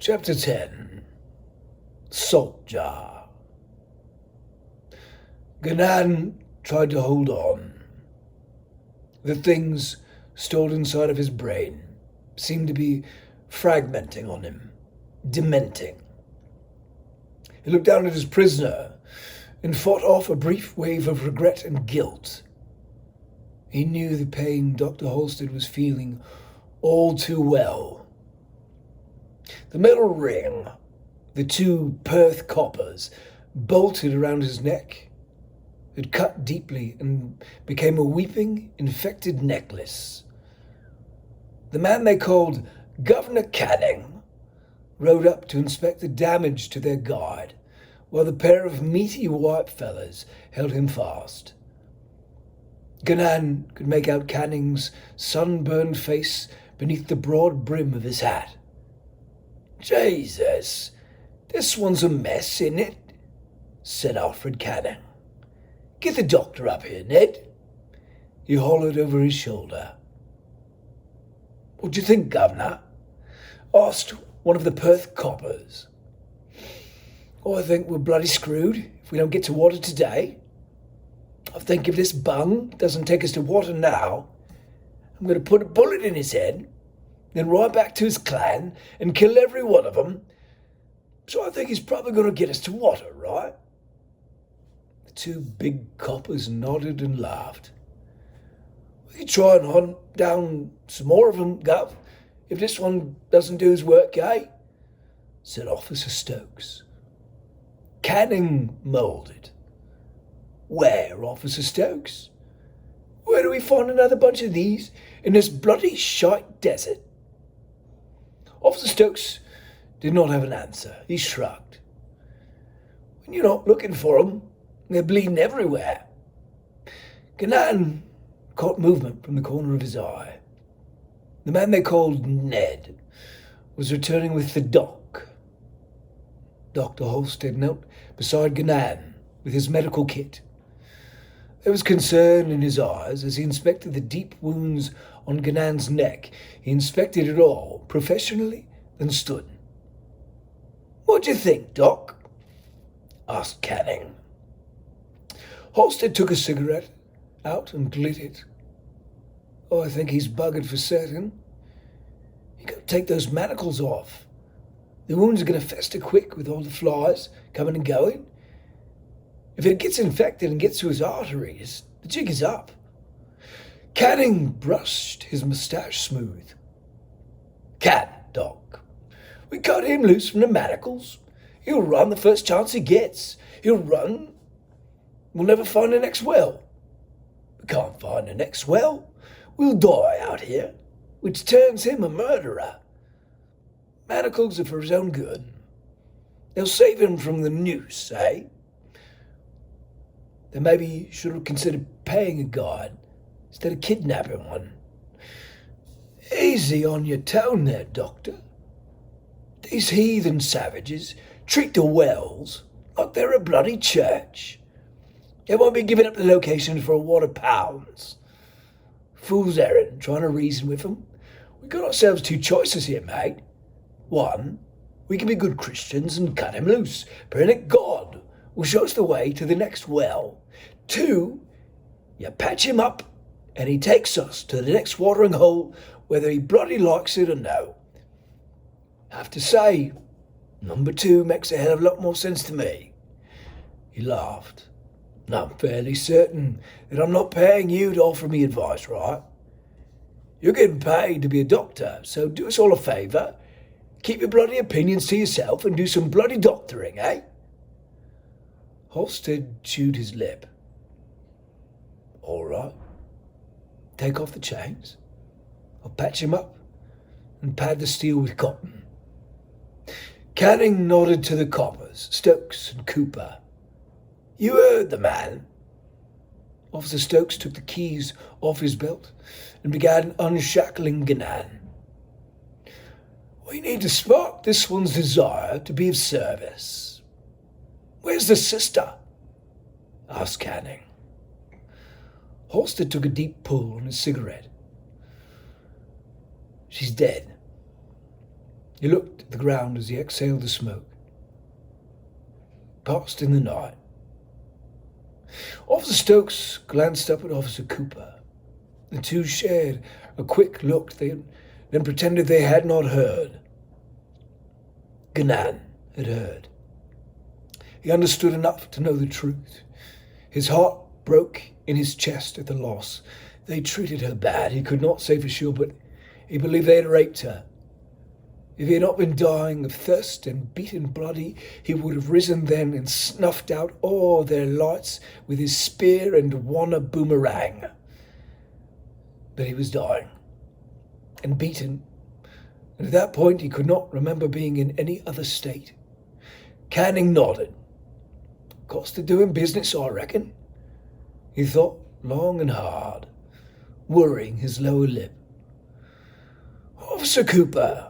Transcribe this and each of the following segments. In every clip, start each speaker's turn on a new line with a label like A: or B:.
A: Chapter 10. Salt Jar. Ganan tried to hold on. The things stored inside of his brain seemed to be fragmenting on him, dementing. He looked down at his prisoner and fought off a brief wave of regret and guilt. He knew the pain Dr. Halstead was feeling all too well. The metal ring, the two Perth coppers, bolted around his neck, had cut deeply and became a weeping, infected necklace. The man they called Governor Canning rode up to inspect the damage to their guard, while the pair of meaty white fellas held him fast. Ganan could make out Canning's sunburned face beneath the broad brim of his hat. "Jesus, this one's a mess, isn't it?" said Alfred Canning. "Get the doctor up here, Ned." He hollered over his shoulder. "What do you think, Governor?" asked one of the Perth coppers. "Oh, I think we're bloody screwed if we don't get to water today. I think if this bung doesn't take us to water now, I'm going to put a bullet in his head, then ride back to his clan and kill every one of them. So I think he's probably going to get us to water, right?" The two big coppers nodded and laughed. "We could try and hunt down some more of them, Gov, if this one doesn't do his work, eh?" said Officer Stokes. Canning moulded. "Where, Officer Stokes? Where do we find another bunch of these in this bloody shite desert?" Officer Stokes did not have an answer. He shrugged. "When you're not looking for 'em, they're bleeding everywhere." Ganan caught movement from the corner of his eye. The man they called Ned was returning with the doc. Dr. Halstead knelt beside Ganan with his medical kit. There was concern in his eyes as he inspected the deep wounds on Ganan's neck. He inspected it all, professionally, then stood. "What do you think, Doc?" asked Canning. Halstead took a cigarette out and lit it. "Oh, I think he's buggered for certain. You got to take those manacles off. The wounds are going to fester quick with all the flies coming and going. If it gets infected and gets to his arteries, the jig is up." Canning brushed his moustache smooth. "Cat, Doc. We cut him loose from the manacles. He'll run the first chance he gets. He'll run. We'll never find the next well. We can't find the next well. We'll die out here, which turns him a murderer. Manacles are for his own good. They'll save him from the noose, eh? Then maybe you should have considered paying a guard instead of kidnapping one." "Easy on your tone there, Doctor. These heathen savages treat the wells like they're a bloody church. They won't be giving up the location for a wad of pounds. Fool's errand trying to reason with them. We've got ourselves two choices here, mate. One, we can be good Christians and cut him loose, praying that God will show us the way to the next well. Two, you patch him up and he takes us to the next watering hole, whether he bloody likes it or no. I have to say, number two makes a hell of a lot more sense to me." He laughed. "I'm fairly certain that I'm not paying you to offer me advice, right? You're getting paid to be a doctor, so do us all a favour. Keep your bloody opinions to yourself and do some bloody doctoring, eh?" Halstead chewed his lip. "All right. Take off the chains. I'll patch him up and pad the steel with cotton." Canning nodded to the coppers, Stokes and Cooper. "You heard the man." Officer Stokes took the keys off his belt and began unshackling Ganan. "We need to spark this one's desire to be of service. Where's the sister?" asked Canning. Halstead took a deep pull on his cigarette. "She's dead." He looked at the ground as he exhaled the smoke. Passed in the night. Officer Stokes glanced up at Officer Cooper. The two shared a quick look, then pretended they had not heard. Guinan had heard. He understood enough to know the truth. His heart broke in his chest at the loss. They treated her bad. He could not say for sure, but he believed they had raped her. If he had not been dying of thirst and beaten bloody, he would have risen then and snuffed out all their lights with his spear and won a boomerang. But he was dying and beaten, and at that point he could not remember being in any other state. Canning nodded. Cost of doing business, I reckon. He thought long and hard, worrying his lower lip. Officer Cooper,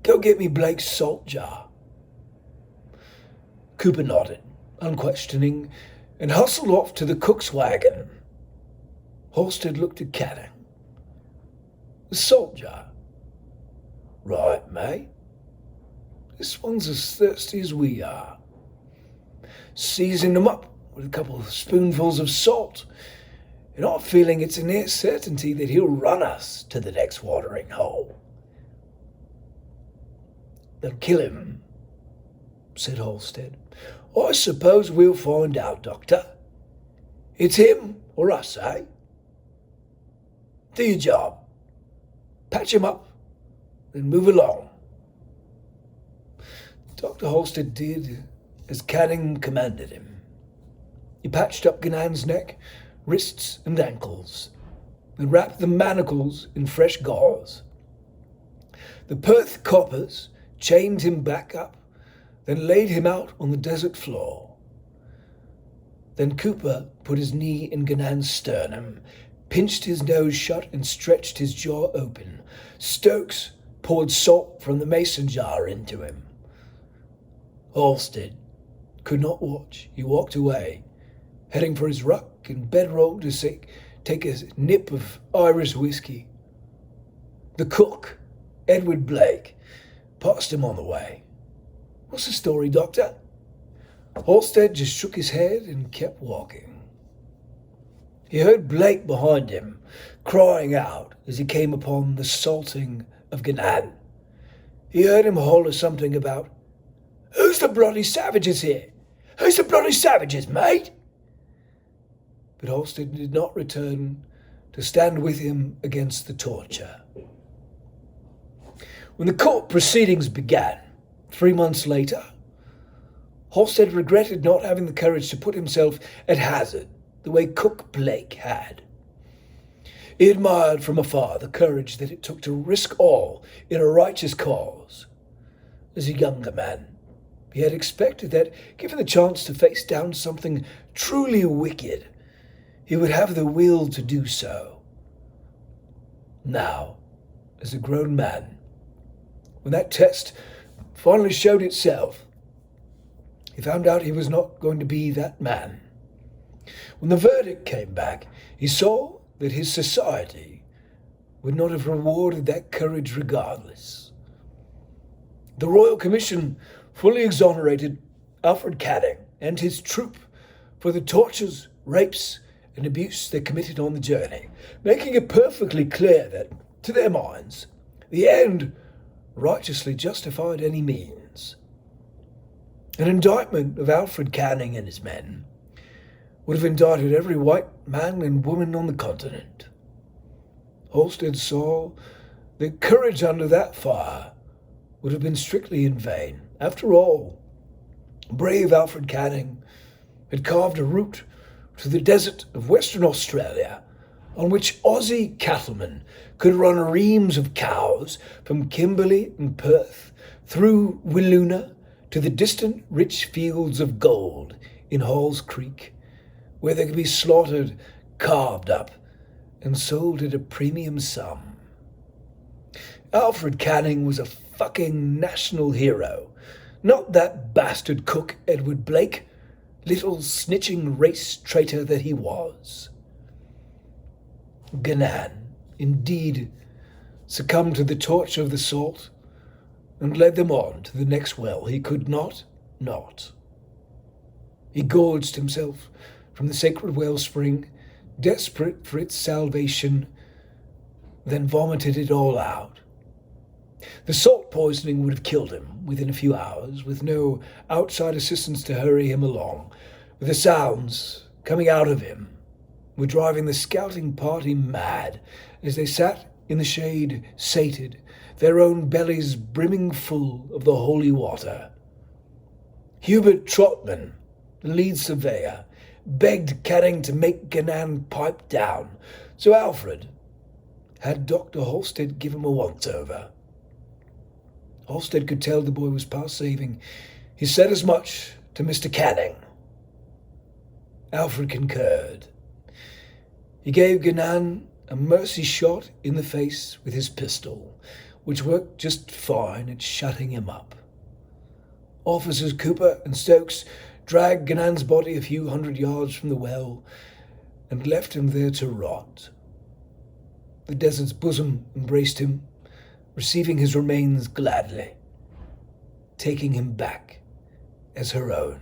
A: go get me Blake's salt jar. Cooper nodded, unquestioning, and hustled off to the cook's wagon. Halstead looked at Canning. The salt jar. Right, mate. This one's as thirsty as we are. Season them up with a couple of spoonfuls of salt, and I'm feeling it's a near certainty that he'll run us to the next watering hole. They'll kill him, said Halstead. I suppose we'll find out, Doctor. It's him or us, eh? Do your job. Patch him up, then move along. Dr. Halstead did as Canning commanded him. He patched up Guinan's neck, wrists and ankles, and wrapped the manacles in fresh gauze. The Perth coppers chained him back up, then laid him out on the desert floor. Then Cooper put his knee in Guinan's sternum, pinched his nose shut and stretched his jaw open. Stokes poured salt from the mason jar into him. Halstead could not watch. He walked away, heading for his ruck and bedroll to take a nip of Irish whiskey. The cook, Edward Blake, passed him on the way. What's the story, Doctor? Halstead just shook his head and kept walking. He heard Blake behind him, crying out as he came upon the salting of Guinan. He heard him holler something about, "Who's the bloody savages here? Who's the bloody savages, mate?" But Halstead did not return to stand with him against the torture. When the court proceedings began, 3 months later, Halstead regretted not having the courage to put himself at hazard the way Cook Blake had. He admired from afar the courage that it took to risk all in a righteous cause. As a younger man, he had expected that, given the chance to face down something truly wicked, he would have the will to do so. Now, as a grown man, when that test finally showed itself, he found out he was not going to be that man. When the verdict came back, he saw that his society would not have rewarded that courage regardless. The Royal Commission fully exonerated Alfred Canning and his troop for the tortures, rapes, and abuse they committed on the journey, making it perfectly clear that, to their minds, the end righteously justified any means. An indictment of Alfred Canning and his men would have indicted every white man and woman on the continent. Halstead saw that courage under that fire would have been strictly in vain. After all, brave Alfred Canning had carved a route to the desert of Western Australia on which Aussie cattlemen could run reams of cows from Kimberley and Perth through Wiluna to the distant rich fields of gold in Halls Creek, where they could be slaughtered, carved up, and sold at a premium sum. Alfred Canning was a fucking national hero, not that bastard cook Edward Blake, little snitching race traitor that he was. Guinan, indeed, succumbed to the torture of the salt, and led them on to the next well he could not. He gorged himself from the sacred wellspring, desperate for its salvation, then vomited it all out. The salt poisoning would have killed him within a few hours, with no outside assistance to hurry him along, but the sounds coming out of him were driving the scouting party mad as they sat in the shade, sated, their own bellies brimming full of the holy water. Hubert Trotman, the lead surveyor, begged Canning to make Gannan pipe down, so Alfred had Dr. Halstead give him a once-over. Halstead could tell the boy was past saving. He said as much to Mr. Canning. Alfred concurred. He gave Gannan a mercy shot in the face with his pistol, which worked just fine at shutting him up. Officers Cooper and Stokes dragged Gannan's body a few hundred yards from the well and left him there to rot. The desert's bosom embraced him, receiving his remains gladly, taking him back as her own.